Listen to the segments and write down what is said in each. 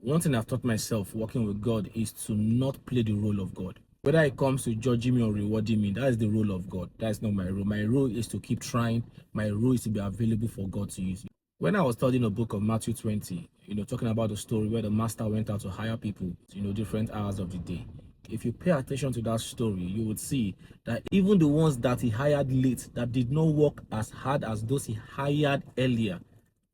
One thing I've taught myself working with God is to not play the role of God. Whether it comes to judging me or rewarding me, that is the role of God. That is not my role. My role is to keep trying. My role is to be available for God to use. When I was studying a book of Matthew 20, talking about the story where the master went out to hire people, different hours of the day. If you pay attention to that story, you would see that even the ones that he hired late, that did not work as hard as those he hired earlier,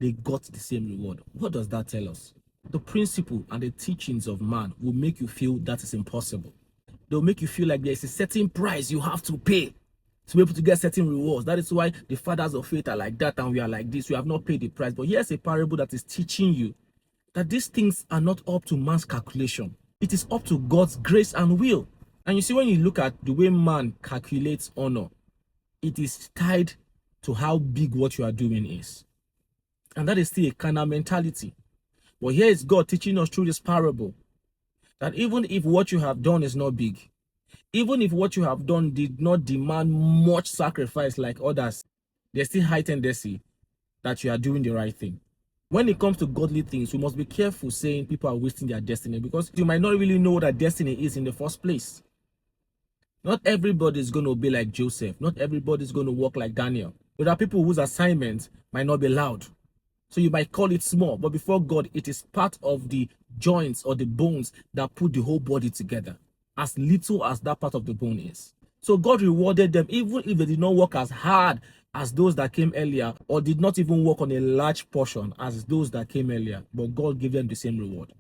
they got the same reward. What does that tell us? The principle and the teachings of man will make you feel that is impossible. They'll make you feel like there is a certain price you have to pay to be able to get certain rewards. That is why the fathers of faith are like that and we are like this. We have not paid the price. But here's a parable that is teaching you that these things are not up to man's calculation. It is up to God's grace and will. And you see, when you look at the way man calculates honor, it is tied to how big what you are doing is. And that is still a carnal mentality. But here is God teaching us through this parable that even if what you have done is not big, even if what you have done did not demand much sacrifice like others, there's still high tendency that you are doing the right thing. When it comes to godly things, we must be careful saying people are wasting their destiny, because you might not really know what that destiny is in the first place. Not everybody is going to be like Joseph. Not everybody is going to walk like Daniel. There are people whose assignment might not be loud. So you might call it small, but before God, it is part of the joints or the bones that put the whole body together, as little as that part of the bone is. So God rewarded them even if they did not work as hard as those that came earlier, or did not even work on a large portion as those that came earlier, but God gave them the same reward.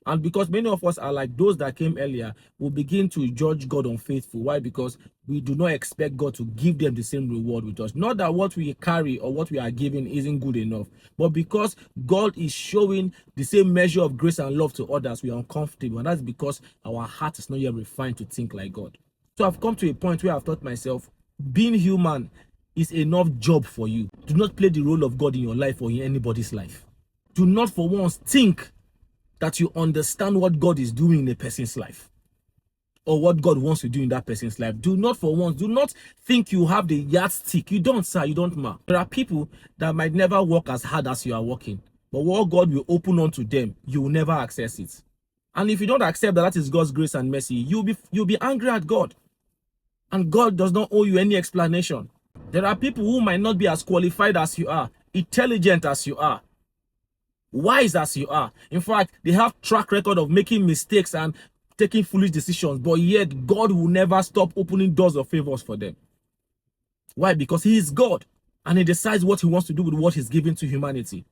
And because many of us are like those that came earlier, we begin to judge God unfaithful. Why? Because we do not expect God to give them the same reward with us. Not that what we carry or what we are given isn't good enough, but because God is showing the same measure of grace and love to others, we are uncomfortable. And that's because our heart is not yet refined to think like God. So I've come to a point where I've thought myself, being human is enough job for you. Do not play the role of God in your life or in anybody's life. Do not for once think that you understand what God is doing in a person's life or what God wants to do in that person's life. Do not for once, do not think you have the yardstick. You don't, sir, you don't, ma. There are people that might never work as hard as you are working, but what God will open unto them, you will never access it. And if you don't accept that is God's grace and mercy, you'll be angry at God. And God does not owe you any explanation. There are people who might not be as qualified as you are, intelligent as you are, wise as you are. In fact, they have track record of making mistakes and taking foolish decisions, but yet God will never stop opening doors of favors for them. Why? Because he is God and he decides what he wants to do with what he's given to humanity.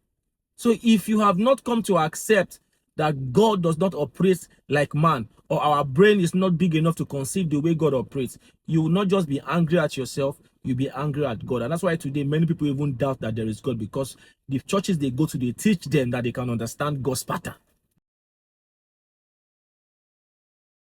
So if you have not come to accept that God does not operate like man, or our brain is not big enough to conceive the way God operates, you will not just be angry at yourself, you'll be angry at God. And that's why today many people even doubt that there is God, because the churches they go to, they teach them that they can understand God's pattern.